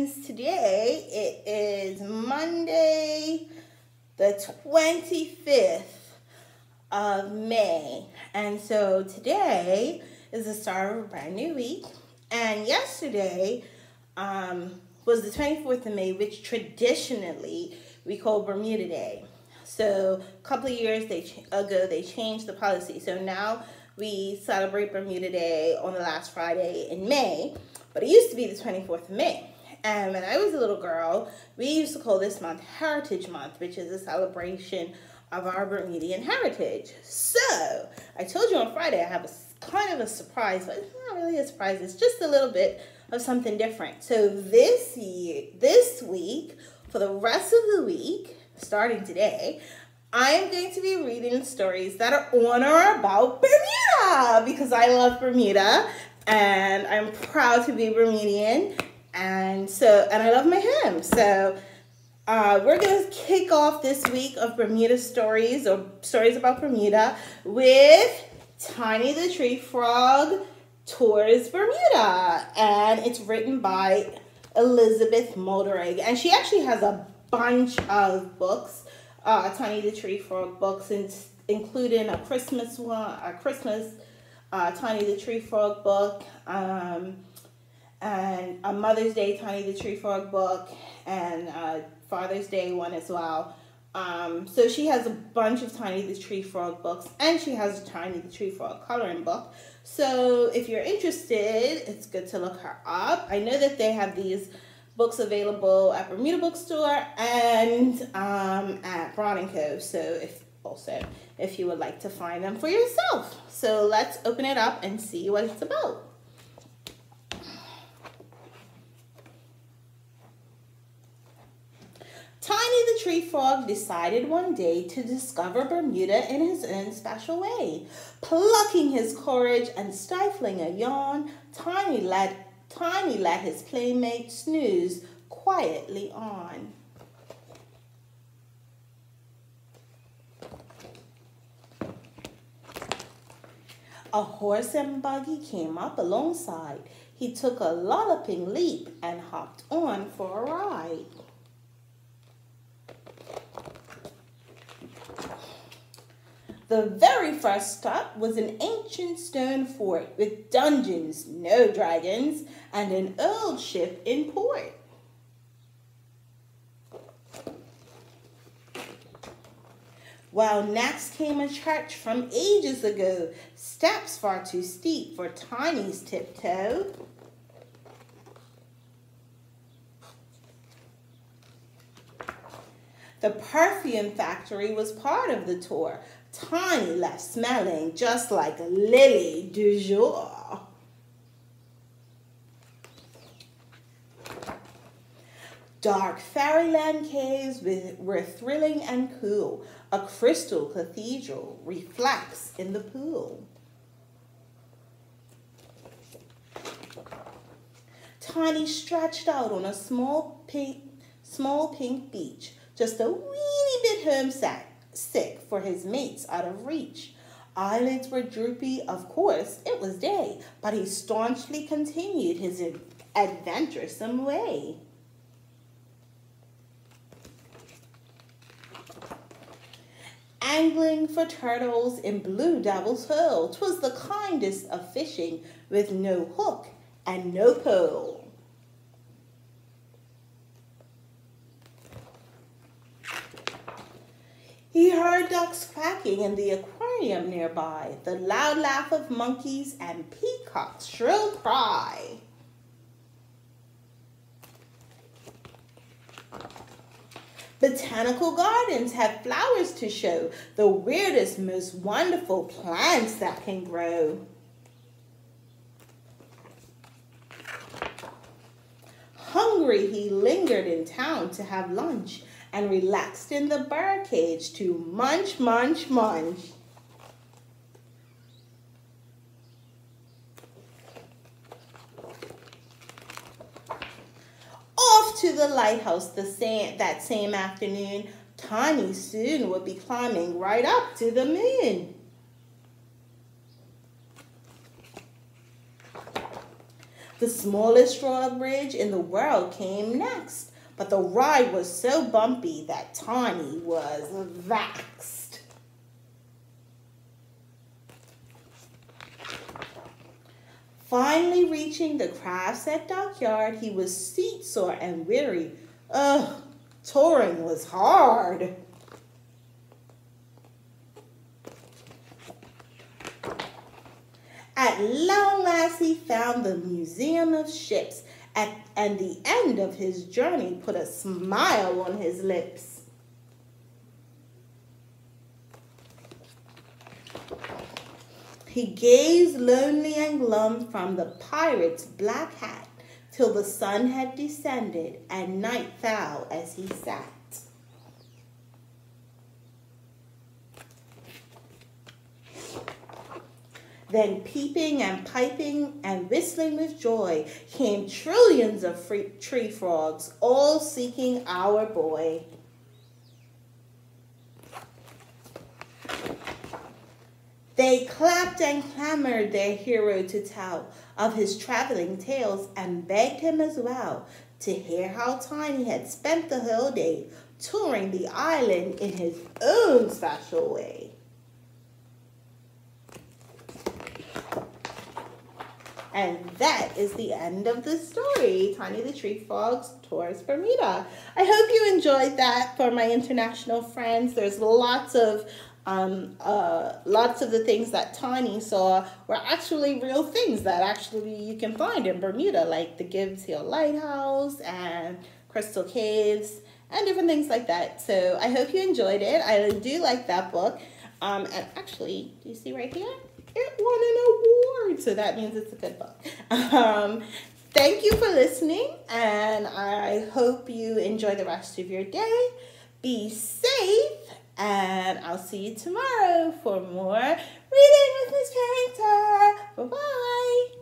friends. Today it is Monday the 25th of May. And so today is the start of a brand new week. And yesterday was the 24th of May, which traditionally we call Bermuda Day. So a couple of years ago they changed the policy. So now we celebrate Bermuda Day on the last Friday in May, but it used to be the 24th of May. And when I was a little girl, we used to call this month Heritage Month, which is a celebration of our Bermudian heritage. So I told you on Friday I have a kind of a surprise, but it's not really a surprise. It's just a little bit of something different. So this week, for the rest of the week, starting today, I am going to be reading stories that are on or about Bermuda because I love Bermuda and I'm proud to be Bermudian, and I love my home. So we're going to kick off this week of Bermuda stories, or stories about Bermuda, with Tiny the Tree Frog Tours Bermuda, and it's written by Elizabeth Molderig, and she actually has a bunch of books. Tiny the Tree Frog books, including a Christmas Tiny the Tree Frog book, and a Mother's Day Tiny the Tree Frog book, and a Father's Day one as well. So she has a bunch of Tiny the Tree Frog books, and she has a Tiny the Tree Frog coloring book. So if you're interested, it's good to look her up. I know that they have these books available at Bermuda Bookstore and at Brown & Co. So if you would like to find them for yourself. So let's open it up and see what it's about. Tiny the Tree Frog decided one day to discover Bermuda in his own special way. Plucking his courage and stifling a yawn, Tiny let his playmate snooze quietly on. A horse and buggy came up alongside. He took a lolloping leap and hopped on for a ride. The very first stop was an ancient stone fort with dungeons, no dragons, and an old ship in port. While next came a church from ages ago, steps far too steep for Tiny's tiptoe. The perfume factory was part of the tour. Tiny left smelling just like Lily du Jour. Dark fairyland caves were thrilling and cool. A crystal cathedral reflects in the pool. Tiny stretched out on a small pink beach, just a weeny bit homesick for his mates out of reach. Eyelids were droopy, of course, it was day, but he staunchly continued his adventuresome way. Angling for turtles in Blue Devil's Hole, 'twas the kindest of fishing, with no hook and no pole. He heard ducks quacking in the aquarium nearby, the loud laugh of monkeys and peacocks' shrill cry. Botanical gardens have flowers to show, the weirdest, most wonderful plants that can grow. Hungry, he lingered in town to have lunch and relaxed in the bird cage to munch, munch, munch. Off to the lighthouse that same afternoon, Tiny soon would be climbing right up to the moon. The smallest drawbridge in the world came next, but the ride was so bumpy that Tiny was vexed. Finally reaching the Craftshead dockyard, he was seat-sore and weary. Ugh, touring was hard. At long last he found the Museum of Ships, and the end of his journey put a smile on his lips. He gazed lonely and glum from the pirate's black hat till the sun had descended and night fell as he sat. Then peeping and piping and whistling with joy came trillions of tree frogs, all seeking our boy. They clapped and clamored their hero to tell of his traveling tales and begged him as well to hear how Tiny had spent the whole day touring the island in his own special way. And that is the end of the story, Tiny the Tree Frog's Tours Bermuda. I hope you enjoyed that for my international friends. There's lots of the things that Tiny saw were actually real things that actually you can find in Bermuda, like the Gibbs Hill Lighthouse and Crystal Caves and different things like that. So I hope you enjoyed it. I do like that book. And actually, do you see right here? It won an award, so that means it's a good book. Thank you for listening, and I hope you enjoy the rest of your day. Be safe, and I'll see you tomorrow for more Reading with Miss Paynter. Bye-bye.